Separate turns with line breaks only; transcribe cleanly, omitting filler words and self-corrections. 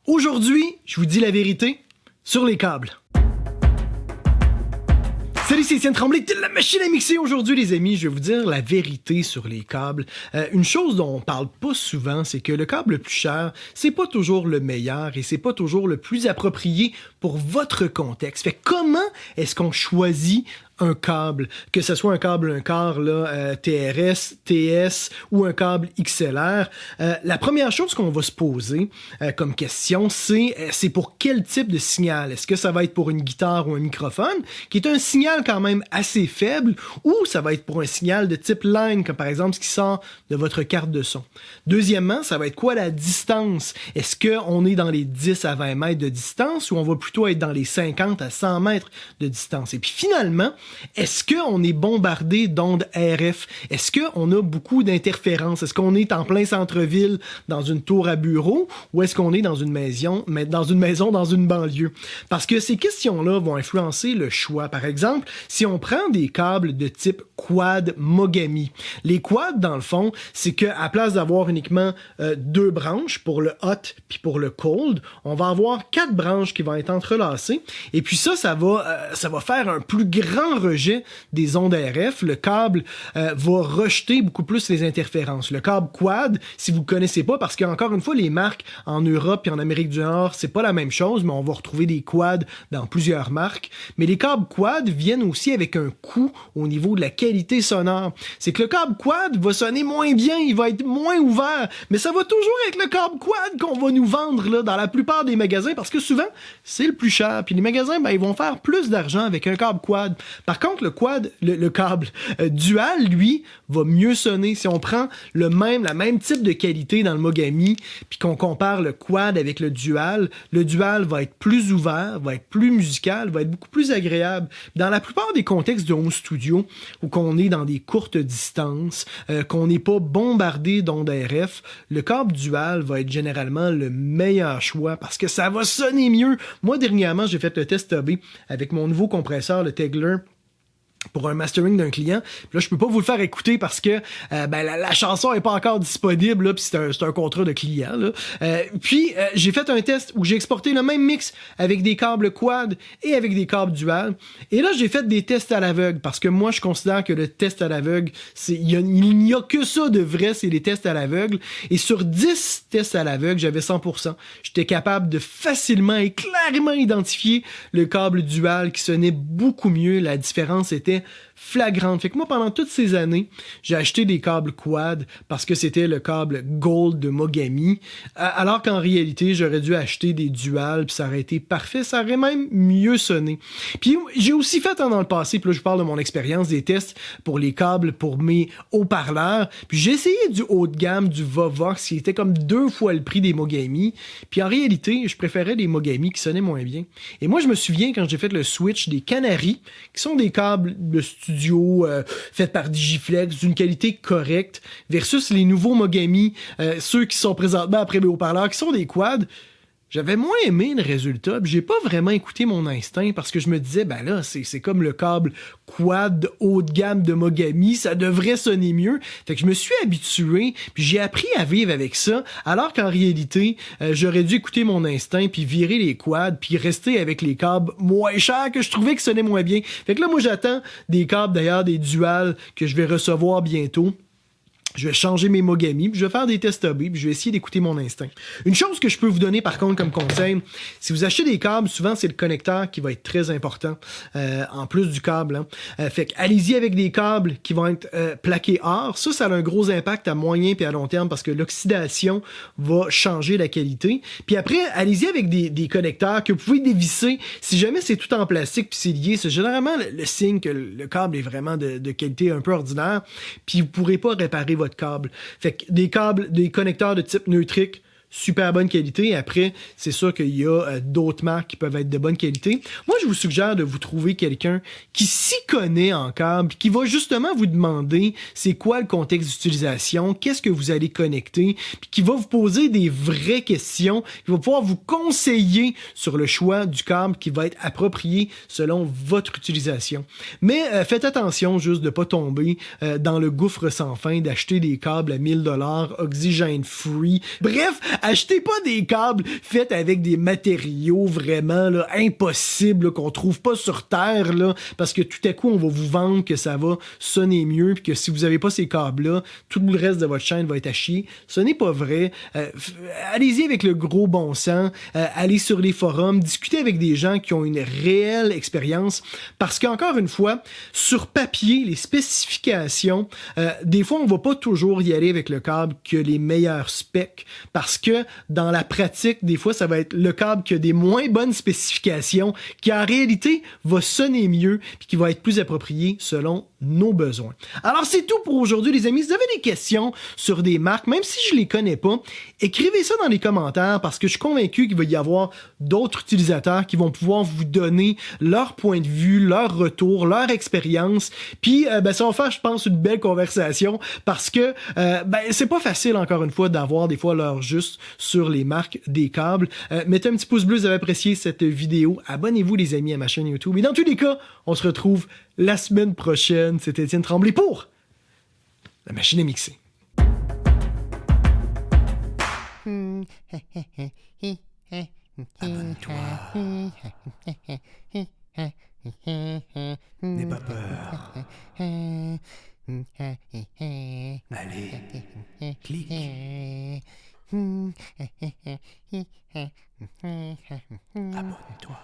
Aujourd'hui, je vous dis la vérité sur les câbles. Salut, c'est Étienne Tremblay de la machine à mixer. Aujourd'hui, les amis, je vais vous dire la vérité sur les câbles. Une chose dont on parle pas souvent, c'est que le câble le plus cher, c'est pas toujours le meilleur et c'est pas toujours le plus approprié pour votre contexte. Fait comment est-ce qu'on choisit un câble, que ce soit un câble un quart là, TRS, TS ou un câble XLR? La première chose qu'on va se poser comme question, c'est pour quel type de signal? Est-ce que ça va être pour une guitare ou un microphone, qui est un signal quand même assez faible, ou ça va être pour un signal de type line, comme par exemple ce qui sort de votre carte de son? Deuxièmement, ça va être quoi la distance? Est-ce qu'on est dans les 10 à 20 mètres de distance, ou on va plutôt être dans les 50 à 100 mètres de distance? Et puis finalement, est-ce qu'on est bombardé d'ondes RF? Est-ce qu'on a beaucoup d'interférences? Est-ce qu'on est en plein centre-ville dans une tour à bureau ou est-ce qu'on est dans une maison, dans une banlieue? Parce que ces questions-là vont influencer le choix. Par exemple, si on prend des câbles de type quad Mogami, les quads, dans le fond, c'est qu'à place d'avoir uniquement deux branches pour le hot puis pour le cold, on va avoir 4 branches qui vont être entrelacées. Et puis ça va faire un plus grand rejet des ondes RF. Le câble va rejeter beaucoup plus les interférences. Le câble quad, si vous ne le connaissez pas, parce qu'encore une fois, les marques en Europe et en Amérique du Nord, c'est pas la même chose, mais on va retrouver des quads dans plusieurs marques. Mais les câbles quad viennent aussi avec un coût au niveau de la qualité sonore. C'est que le câble quad va sonner moins bien, il va être moins ouvert, mais ça va toujours être le câble quad qu'on va nous vendre là, dans la plupart des magasins, parce que souvent, c'est le plus cher. Puis les magasins, ils vont faire plus d'argent avec un câble quad. Par contre, le câble dual, lui, va mieux sonner. Si on prend la même type de qualité dans le Mogami, puis qu'on compare le quad avec le dual va être plus ouvert, va être plus musical, va être beaucoup plus agréable. Dans la plupart des contextes de home studio, où qu'on est dans des courtes distances, qu'on n'est pas bombardé d'ondes RF, le câble dual va être généralement le meilleur choix parce que ça va sonner mieux. Moi, dernièrement, j'ai fait le test AB avec mon nouveau compresseur, le Tegeler, pour un mastering d'un client. Puis là, je peux pas vous le faire écouter parce que la chanson est pas encore disponible, là, puis c'est un contrat de client. Là. Puis j'ai fait un test où j'ai exporté le même mix avec des câbles quad et avec des câbles dual. Et là, j'ai fait des tests à l'aveugle parce que moi, je considère que le test à l'aveugle, il n'y a que ça de vrai, c'est les tests à l'aveugle. Et sur 10 tests à l'aveugle, j'avais 100%. J'étais capable de facilement et clairement identifier le câble dual qui sonnait beaucoup mieux. La différence était flagrante. Fait que moi, pendant toutes ces années, j'ai acheté des câbles quad parce que c'était le câble Gold de Mogami, alors qu'en réalité, j'aurais dû acheter des duals, puis ça aurait été parfait, ça aurait même mieux sonné. Puis j'ai aussi fait dans le passé, puis là je parle de mon expérience, des tests pour les câbles pour mes haut-parleurs, puis j'ai essayé du haut de gamme, du Vovox, qui était comme 2 fois le prix des Mogami, puis en réalité, je préférais des Mogami qui sonnaient moins bien. Et moi, je me souviens quand j'ai fait le switch des Canary, qui sont des câbles de studio faits par Digiflex d'une qualité correcte versus les nouveaux Mogami, ceux qui sont présentement après mes haut-parleurs, qui sont des quads. J'avais moins aimé le résultat, puis j'ai pas vraiment écouté mon instinct parce que je me disais, c'est comme le câble quad haut de gamme de Mogami, ça devrait sonner mieux. Fait que je me suis habitué, puis j'ai appris à vivre avec ça, alors qu'en réalité, j'aurais dû écouter mon instinct, puis virer les quads, puis rester avec les câbles moins chers que je trouvais que sonnaient moins bien. Fait que là, moi, j'attends des câbles, d'ailleurs, des duals que je vais recevoir bientôt. Je vais changer mes Mogami, puis je vais faire des tests AB, puis je vais essayer d'écouter mon instinct. Une chose que je peux vous donner par contre comme conseil, si vous achetez des câbles, souvent c'est le connecteur qui va être très important, en plus du câble. Hein. Fait que allez-y avec des câbles qui vont être plaqués or. Ça a un gros impact à moyen et à long terme parce que l'oxydation va changer la qualité. Puis après, allez-y avec des connecteurs que vous pouvez dévisser. Si jamais c'est tout en plastique puis c'est lié, c'est généralement le signe que le câble est vraiment de qualité un peu ordinaire, puis vous pourrez pas réparer votre câble. Fait que des connecteurs de type neutrique, super bonne qualité. Après, c'est sûr qu'il y a d'autres marques qui peuvent être de bonne qualité. Moi, je vous suggère de vous trouver quelqu'un qui s'y connaît en câble, qui va justement vous demander c'est quoi le contexte d'utilisation, qu'est-ce que vous allez connecter, puis qui va vous poser des vraies questions, qui va pouvoir vous conseiller sur le choix du câble qui va être approprié selon votre utilisation. Mais faites attention juste de pas tomber dans le gouffre sans fin d'acheter des câbles à 1000 $, oxygène free. Bref, Achetez pas des câbles faits avec des matériaux vraiment là, impossibles là, qu'on trouve pas sur Terre là, parce que tout à coup on va vous vendre que ça va sonner mieux puis que si vous avez pas ces câbles-là, tout le reste de votre chaîne va être à chier. Ce n'est pas vrai. Allez-y avec le gros bon sens. Allez sur les forums, discutez avec des gens qui ont une réelle expérience parce qu'encore une fois, sur papier, les spécifications, des fois on va pas toujours y aller avec le câble qui a les meilleurs specs parce que dans la pratique, des fois ça va être le câble qui a des moins bonnes spécifications qui en réalité va sonner mieux puis qui va être plus approprié selon nos besoins. Alors c'est tout pour aujourd'hui les amis. Si vous avez des questions sur des marques, même si je les connais pas, écrivez ça dans les commentaires parce que je suis convaincu qu'il va y avoir d'autres utilisateurs qui vont pouvoir vous donner leur point de vue, leur retour, leur expérience. Puis ça va faire, je pense, une belle conversation parce que c'est pas facile encore une fois d'avoir des fois l'heure juste sur les marques des câbles. Mettez un petit pouce bleu si vous avez apprécié cette vidéo. Abonnez-vous les amis à ma chaîne YouTube. Et dans tous les cas, on se retrouve la semaine prochaine. C'était Étienne Tremblay pour La Machine à mixer. Abonne-toi. N'aie pas peur. Allez, clique. Abonne-toi.